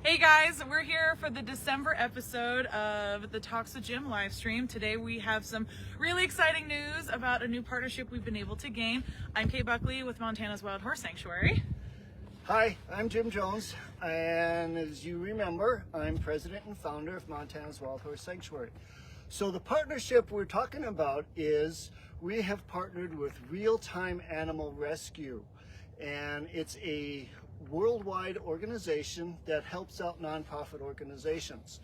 Hey guys, we're here for the December episode of the Talks with Jim live stream. Today we have some really exciting news about a new partnership we've been able to gain. I'm Kate Buckley with Montana's Wild Horse Sanctuary. Hi, I'm Jim Jones, and as you remember, I'm president and founder of Montana's Wild Horse Sanctuary. So the partnership we're talking about is we have partnered with ReelTime Animal Rescue, and it's a worldwide organization that helps out nonprofit organizations.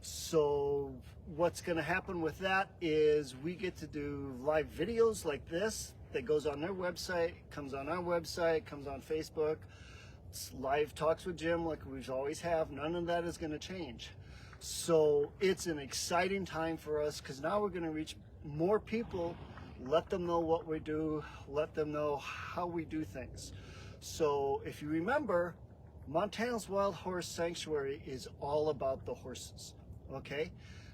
So what's going to happen with that is we get to do live videos like this that goes on their website, comes on our website, comes on Facebook. It's live talks with Jim like we always have. None of that is going to change. So it's an exciting time for us because now we're going to reach more people, let them know what we do, let them know how we do things. So if you remember, Montana's Wild Horse Sanctuary is all about the horses, okay?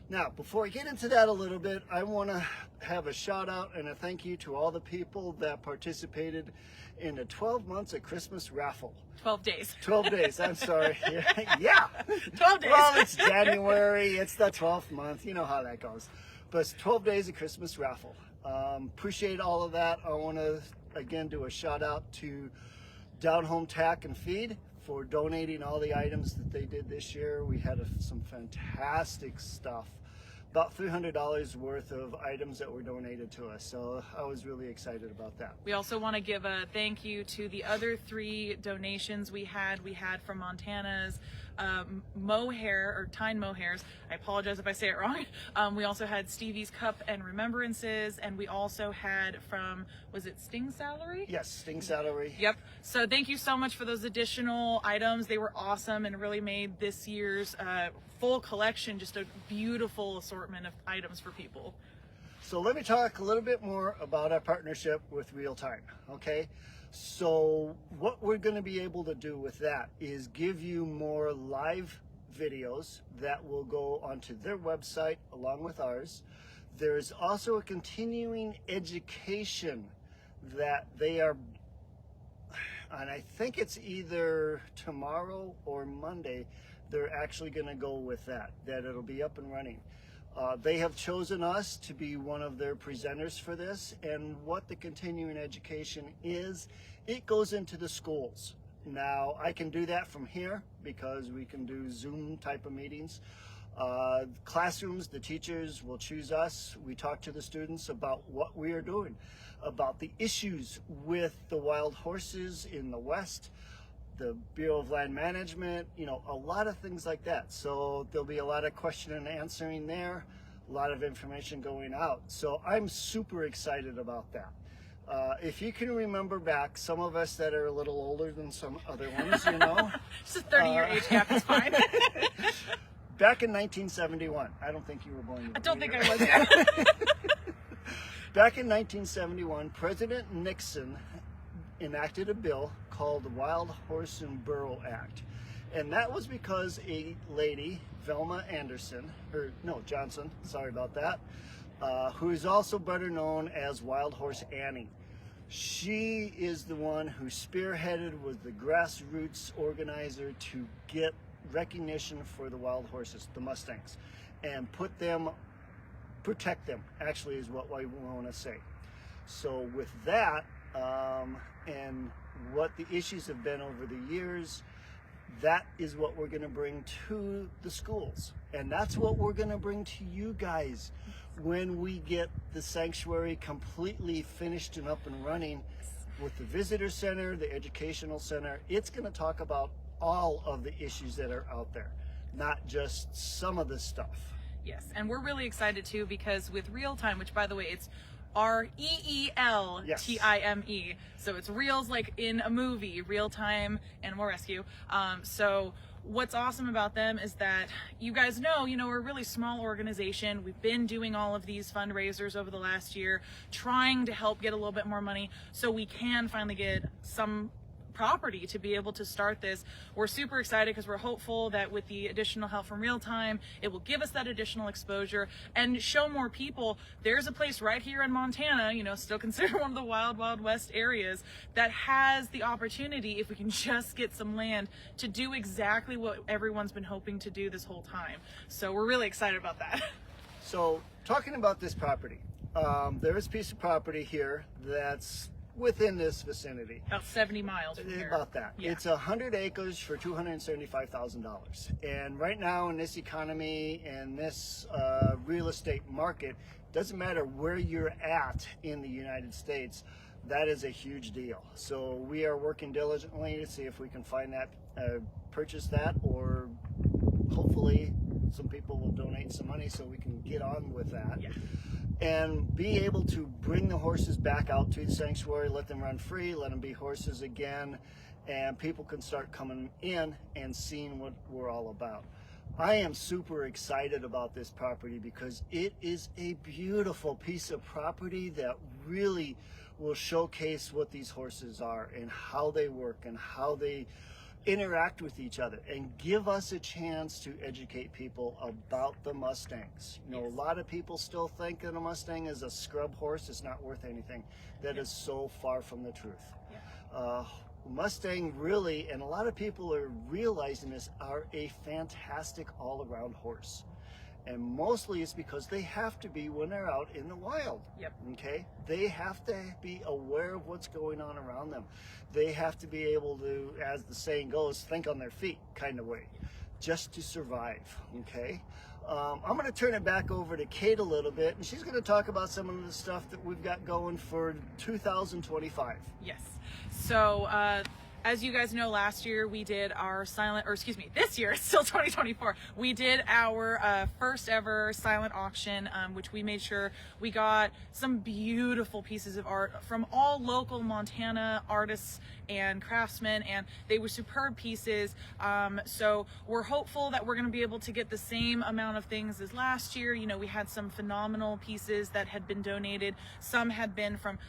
Now, before I get into that a little bit, I want to have a shout out and a thank you to all the people that participated in the 12 months of Christmas raffle. 12 days. 12 days, I'm sorry. Yeah. 12 days. Well, it's January, it's the 12th month, you know how that goes. But it's 12 days of Christmas raffle. Appreciate all of that. I want to, again, do a shout out to Down Home Tack and Feed for donating all the items that they did this year. We had some fantastic stuff, about $300 worth of items that were donated to us. So I was really excited about that. We also want to give a thank you to the other 3 donations we had. We had from Montana's mohair or Tyne mohairs. I apologize if I say it wrong. We also had Stevie's Cup and Remembrances, and we also had from, was it Sting Salary? Yes, Sting Salary. Yep. So thank you so much for those additional items. They were awesome and really made this year's full collection just a beautiful assortment of items for people. So let me talk a little bit more about our partnership with ReelTime, okay? So what we're going to be able to do with that is give you more live videos that will go onto their website along with ours. There's also a continuing education that they are, and I think it's either tomorrow or Monday, they're actually going to go with that it'll be up and running. They have chosen us to be one of their presenters for this, and what the continuing education is, it goes into the schools. Now, I can do that from here because we can do Zoom type of meetings. Classrooms, the teachers will choose us. We talk to the students about what we are doing, about the issues with the wild horses in the West, the Bureau of Land Management, you know, a lot of things like that. So there'll be a lot of question and answering there, a lot of information going out. So I'm super excited about that. If you can remember back, some of us that are a little older than some other ones, you know. Just a 30-year age gap is fine. Back in 1971, I don't think you were born yet. I don't think I was yet. Back in 1971, President Nixon enacted a bill called the Wild Horse and Burro Act. And that was because a lady, Velma Johnson, sorry about that, who is also better known as Wild Horse Annie. She is the one who spearheaded, was the grassroots organizer to get recognition for the wild horses, the Mustangs, and protect them, actually is what I want to say. So with that, and what the issues have been over the years, that is what we're going to bring to the schools. And that's what we're going to bring to you guys when we get the sanctuary completely finished and up and running with the visitor center, the educational center. It's going to talk about all of the issues that are out there, not just some of the stuff. Yes, and we're really excited too because with ReelTime, which by the way, it's ReelTime. Yes. So it's reels like in a movie, ReelTime Animal Rescue. So what's awesome about them is that you guys know, we're a really small organization. We've been doing all of these fundraisers over the last year, trying to help get a little bit more money so we can finally get some property to be able to start this. We're super excited because we're hopeful that with the additional help from ReelTime, it will give us that additional exposure and show more people there's a place right here in Montana, you know, still considered one of the wild, wild west areas, that has the opportunity, if we can just get some land, to do exactly what everyone's been hoping to do this whole time. So we're really excited about that. So talking about this property, there is a piece of property here that's within this vicinity. About 70 miles from here. About that. Yeah. It's 100 acres for $275,000. And right now in this economy and this real estate market, doesn't matter where you're at in the United States, that is a huge deal. So we are working diligently to see if we can find that, purchase that, or hopefully some people will donate some money so we can get on with that. Yeah. And be able to bring the horses back out to the sanctuary, let them run free, let them be horses again, and people can start coming in and seeing what we're all about. I am super excited about this property because it is a beautiful piece of property that really will showcase what these horses are and how they work and how they interact with each other, and give us a chance to educate people about the Mustangs. You know, Yes. a lot of people still think that a Mustang is a scrub horse. It's not worth anything. That is so far from the truth. Mustang really, and a lot of people are realizing this, are a fantastic all-around horse. And mostly it's because they have to be when they're out in the wild. Yep. Okay? They have to be aware of what's going on around them. They have to be able to, as the saying goes, think on their feet kind of way, just to survive. Okay? I'm going to turn it back over to Kate a little bit, and she's going to talk about some of the stuff that we've got going for 2025. Yes. So, as you guys know, last year we did our this year, it's still 2024, we did our first ever silent auction, which we made sure we got some beautiful pieces of art from all local Montana artists and craftsmen, and they were superb pieces. So we're hopeful that we're going to be able to get the same amount of things as last year. You know, we had some phenomenal pieces that had been donated. Some had been from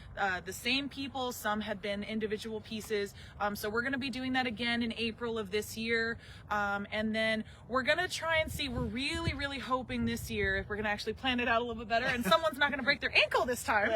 the same people, some had been individual pieces. So we're going to be doing that again in April of this year. And then we're going to try and see, we're really, really hoping this year, if we're going to actually plan it out a little bit better and someone's not going to break their ankle this time,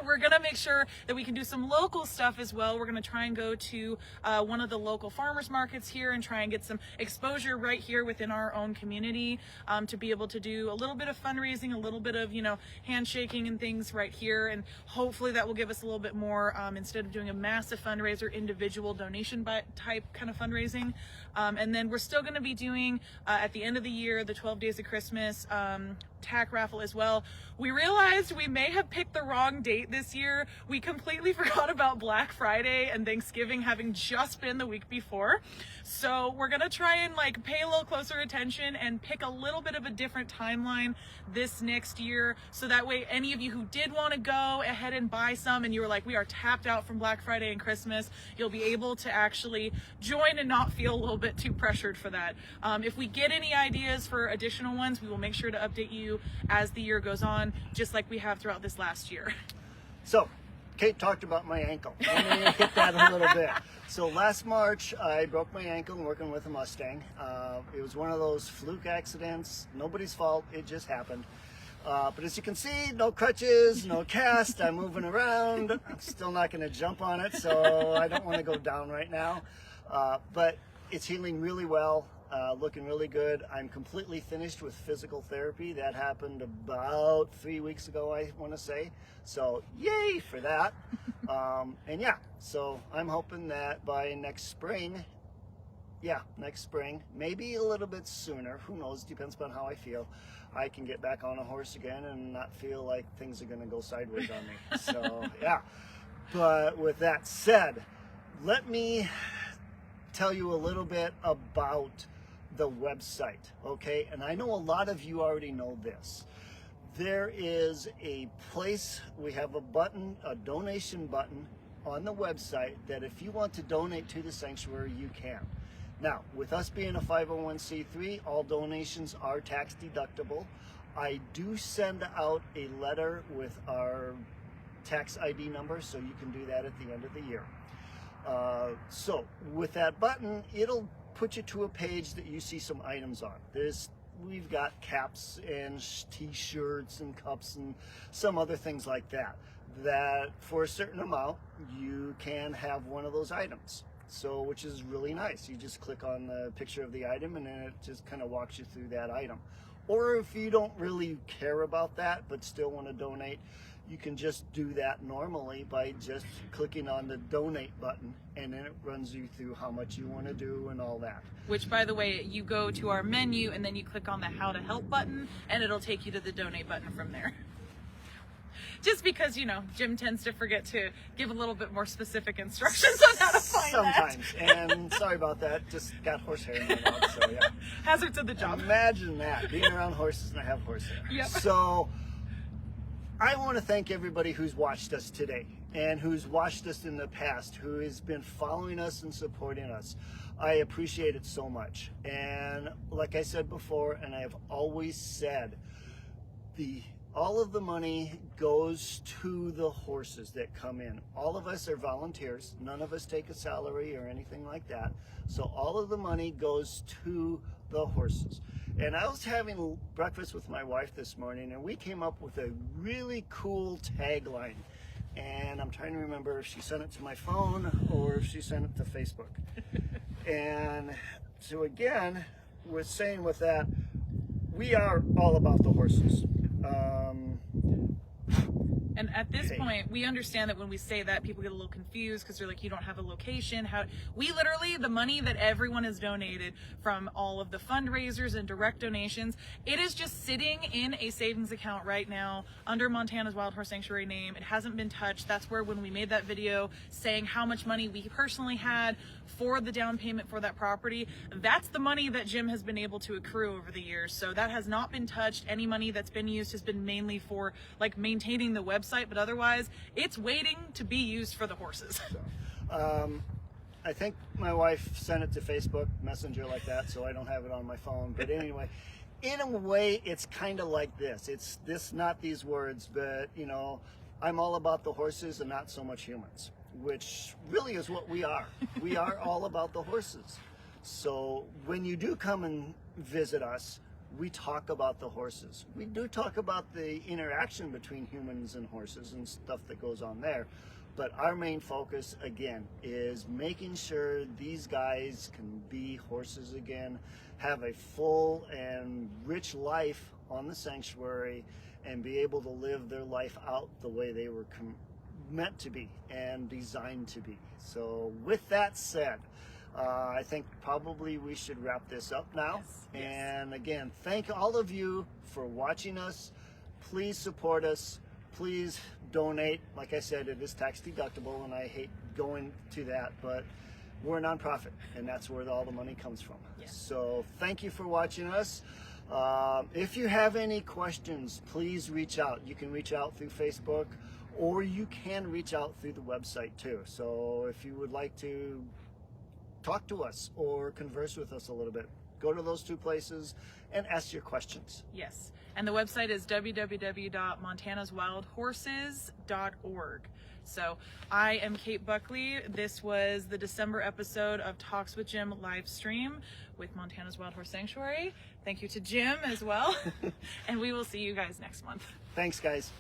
we're going to make sure that we can do some local stuff as well. We're going to try and go to one of the local farmers markets here and try and get some exposure right here within our own community, to be able to do a little bit of fundraising, a little bit of, you know, handshaking and things right here. And hopefully that will give us a little bit more, instead of doing a massive fundraiser, individual donation type kind of fundraising. And then we're still going to be doing at the end of the year, the 12 Days of Christmas tack raffle as well. We realized we may have picked the wrong date this year. We completely forgot about Black Friday and Thanksgiving having just been the week before. So we're gonna try and like pay a little closer attention and pick a little bit of a different timeline this next year, so that way any of you who did want to go ahead and buy some and you were like, we are tapped out from Black Friday and Christmas, you'll be able to actually join and not feel a little bit too pressured for that. If we get any ideas for additional ones, we will make sure to update you as the year goes on, just like we have throughout this last year. So, Kate talked about my ankle. Let me hit that a little bit. So last March, I broke my ankle working with a Mustang. It was one of those fluke accidents, nobody's fault, it just happened. But as you can see, no crutches, no cast, I'm moving around. I'm still not gonna jump on it, so I don't wanna go down right now. But it's healing really well. Looking really good. I'm completely finished with physical therapy. That happened about 3 weeks ago, I want to say. So yay for that. And yeah, so I'm hoping that by next spring, maybe a little bit sooner, who knows, depends upon how I feel, I can get back on a horse again and not feel like things are going to go sideways on me. So yeah, but with that said, let me tell you a little bit about the website, okay? And I know a lot of you already know this. There is a place, we have a button, a donation button on the website that if you want to donate to the sanctuary, you can. Now, with us being a 501c3, all donations are tax deductible. I do send out a letter with our tax ID number, so you can do that at the end of the year. So with that button, it'll put you to a page that you see some items on. We've got caps and t-shirts and cups and some other things like that, that for a certain amount, you can have one of those items. So, which is really nice. You just click on the picture of the item and then it just kind of walks you through that item. Or if you don't really care about that, but still want to donate, you can just do that normally by just clicking on the donate button, and then it runs you through how much you want to do and all that. Which, by the way, you go to our menu and then you click on the how to help button and it'll take you to the donate button from there. Just because, you know, Jim tends to forget to give a little bit more specific instructions on how to find Sometimes. that. And sorry about that, just got horsehair in my mouth, so yeah. Hazards of the job. Imagine that, being around horses and I have horsehair. Yep. So I want to thank everybody who's watched us today and who's watched us in the past, who has been following us and supporting us. I appreciate it so much. And like I said before, and I have always said, all of the money goes to the horses that come in. All of us are volunteers. None of us take a salary or anything like that. So all of the money goes to the horses. And I was having breakfast with my wife this morning, and we came up with a really cool tagline. And I'm trying to remember if she sent it to my phone or if she sent it to Facebook. And so again, we're saying with that, we are all about the horses. And at this point, we understand that when we say that, people get a little confused because they're like, you don't have a location. We literally, the money that everyone has donated from all of the fundraisers and direct donations, it is just sitting in a savings account right now under Montana's Wild Horse Sanctuary name. It hasn't been touched. That's where when we made that video saying how much money we personally had for the down payment for that property, that's the money that Jim has been able to accrue over the years. So that has not been touched. Any money that's been used has been mainly for like maintaining the website, but otherwise it's waiting to be used for the horses. So, I think my wife sent it to Facebook Messenger like that, so I don't have it on my phone. But anyway, in a way, it's kind of like this. It's this, not these words, but you know, I'm all about the horses and not so much humans, which really is what we are. We are all about the horses. So when you do come and visit us, we talk about the horses. We do talk about the interaction between humans and horses and stuff that goes on there. But our main focus, again, is making sure these guys can be horses again, have a full and rich life on the sanctuary, and be able to live their life out the way they were meant to be and designed to be. So with that said, I think probably we should wrap this up now. Yes. And again, thank all of you for watching us. Please support us. Please donate. Like I said, it is tax deductible, and I hate going to that, but we're a nonprofit, and that's where all the money comes from. Yes. So thank you for watching us. If you have any questions, please reach out. You can reach out through Facebook, or you can reach out through the website too. So if you would like to talk to us or converse with us a little bit, go to those two places and ask your questions. Yes. And the website is www.montanaswildhorses.org. So I am Kate Buckley. This was the December episode of Talks with Jim live stream with Montana's Wild Horse Sanctuary. Thank you to Jim as well. And we will see you guys next month. Thanks, guys.